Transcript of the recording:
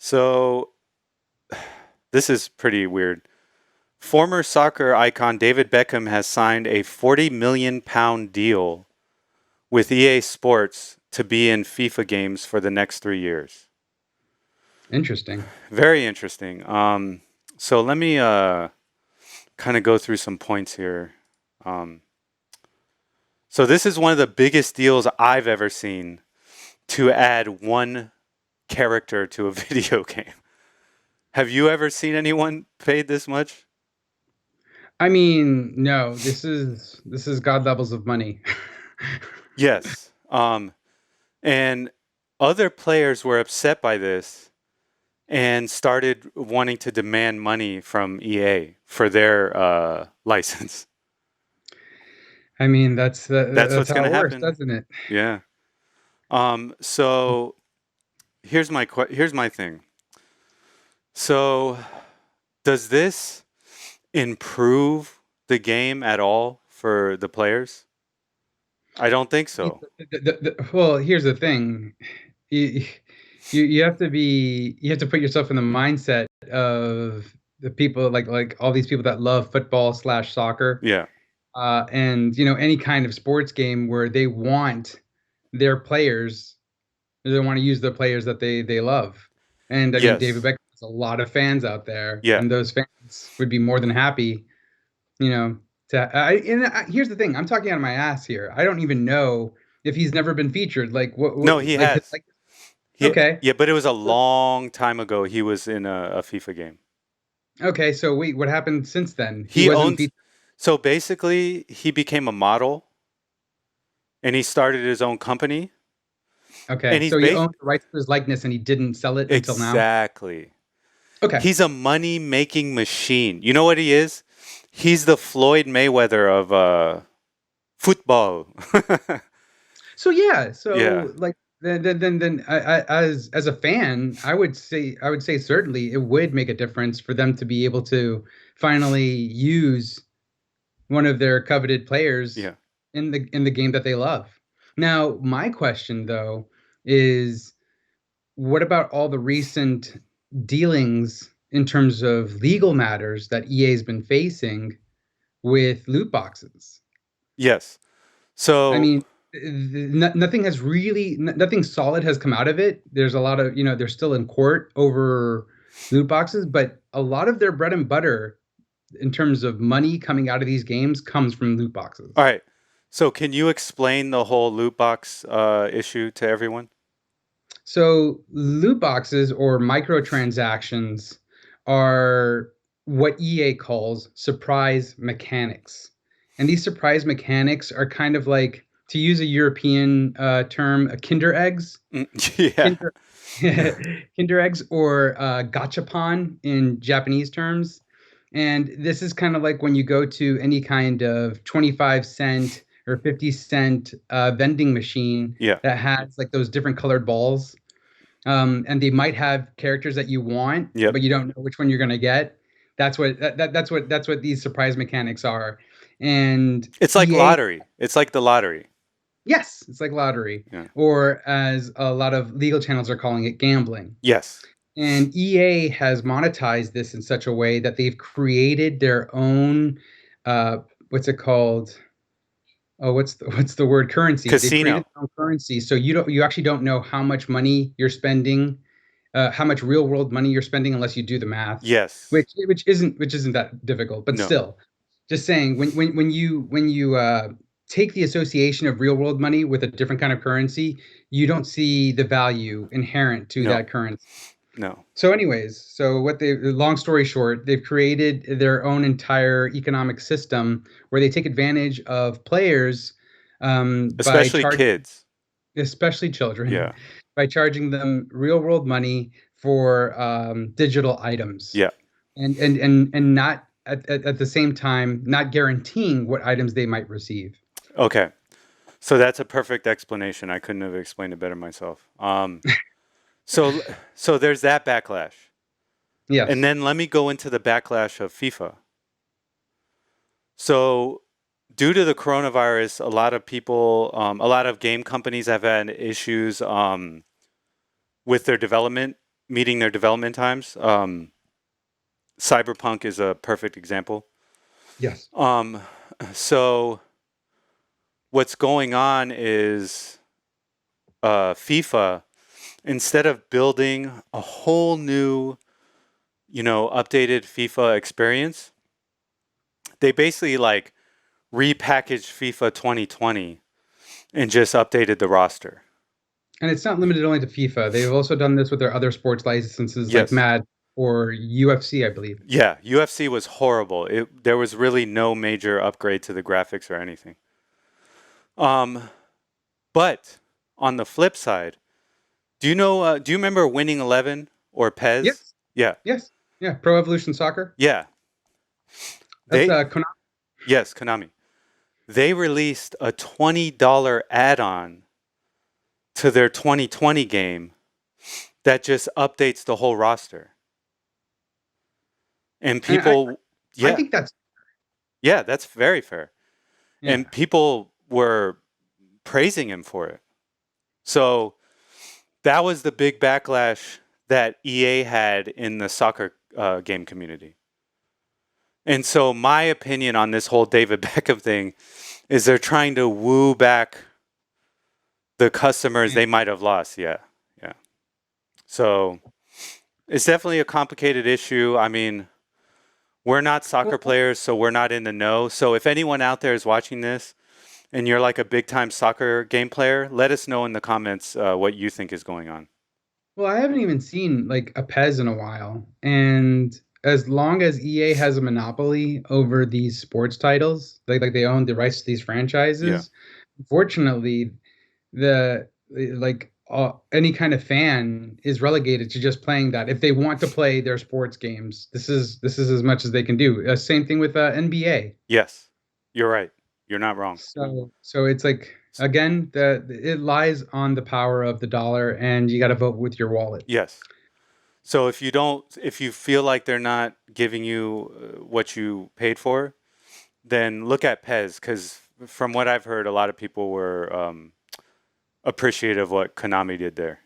So this is pretty weird. Former soccer icon David Beckham has signed a 40 million pound deal with EA Sports to be in FIFA games for the next 3 years. Interesting. Very interesting. So let me kind of go through some points here. Um, so this is one of the biggest deals I've ever seen to add one character to a video game. Have you ever seen anyone paid this much? I mean, no, this is god levels of money. Yes. And other players were upset by this and started wanting to demand money from EA for their license. I mean, That's that's what's going how to it works, happen. doesn't it? Yeah. So here's my thing. So does this improve the game at all for the players? I don't think so. Well, here's the thing. You, you have to put yourself in the mindset of the people like all these people that love football slash soccer, Yeah. and any kind of sports game where they want their players, they want to use the players that they love. And I mean, David Yes. Beckham has a lot of fans out there, Yeah. and those fans would be more than happy, you know, here's the thing. I'm talking out of my ass here. I don't even know if he's never been featured. Like No, what he like has. like He okay. Yeah, but it was a long time ago. He was in a FIFA game. Okay, so wait, what happened since then? He He wasn't owns. featured. So basically, he became a model and he started his own company. Okay, And he's so he based owned the rights to his likeness and he didn't sell it until now. exactly. Okay. He's a money making machine. You know what he is? He's the Floyd Mayweather of football. So yeah, Yeah. so like then as a fan, I would say certainly it would make a difference for them to be able to finally use one of their coveted players Yeah. in the game that they love. Now, my question though is what about all the recent dealings in terms of legal matters that EA's been facing with loot boxes? Yes. I So, mean, nothing has really, nothing solid has come out of it. There's a lot of, they're still in court over loot boxes, but a lot of their bread and butter in terms of money coming out of these games comes from loot all boxes. right. So, can you explain the whole loot box issue to everyone? So loot boxes or microtransactions are what EA calls surprise mechanics. And these surprise mechanics are kind of like, to use a European term, Kinder eggs. Mm, yeah. Kinder, Kinder eggs or gachapon in Japanese terms. And this is kind of like when you go to any kind of 25 cent or 50 cent vending machine Yeah. that has like those different colored balls. And they might have characters that you want, Yep. but you don't know which one you're going to get. That's what these surprise mechanics are. And It's like EA, lottery. It's like the lottery. yes, it's like lottery, Yeah. or as a lot of legal channels are calling it, gambling. Yes. And EA has monetized this in such a way that they've created their own, uh, what's it called? Oh, what's the word? Currency. They've created Casino. their own currency, so you actually don't know how much money you're spending, how much real world money you're spending unless you do the math, Yes. which isn't that difficult, but No. still, just saying when you take the association of real world money with a different kind of currency, you don't see the value inherent to No. that currency. No. So, anyways, long story short, they've created their own entire economic system where they take advantage of players by Especially charging, kids. especially children, Yeah. by charging them real world money for digital items, Yeah. and not at the same time not guaranteeing what items they might receive. Okay. So that's a perfect explanation. I couldn't have explained it better myself. So so there's that backlash. And Yes. then let me go into the backlash of FIFA. So due to the coronavirus, a lot of people, a lot of game companies have had issues with their development. meeting their development times. Cyberpunk is a perfect example. Yes. Um, so what's going on is FIFA, instead of building a whole new, updated FIFA experience, they basically like repackaged FIFA 2020 and just updated the roster. And it's not limited only to FIFA. They've also done this with their other sports licenses like Yes. Mad or UFC, I believe. Yeah, UFC was horrible. There was really no major upgrade to the graphics or anything. Um, but on the flip side, do you know? Do you remember Winning 11 or Pez? Yes. Yeah, Yes. Yeah. Pro Evolution Soccer. yeah. That's They Konami. yes, Konami. They released a $20 add-on to their 2020 game that just updates the whole roster. And And people, I yeah, think that's yeah, that's very fair. yeah. And people were praising him for it. So that was the big backlash that EA had in the soccer game community. And so my opinion on this whole David Beckham thing is they're trying to woo back the customers they might have lost. Yeah. Yeah. So it's definitely a complicated issue. I mean, we're not soccer Well, players, so we're not in the know. So if anyone out there is watching this and you're like a big time soccer game player, let us know in the comments what you think is going on. well, I haven't even seen like a Pez in a while. And as long as EA has a monopoly over these sports titles, like they own the rights to these Yeah. franchises, unfortunately, the like any kind of fan is relegated to just playing that. If they want to play their sports games, this is as much as they can do. Same thing with NBA. Yes. You're right. You're not wrong. So it's like again, the it lies on the power of the dollar, and you got to vote with your wallet. Yes. So if you feel like they're not giving you what you paid for, then look at Pez, because from what I've heard, a lot of people were appreciative of what Konami did there.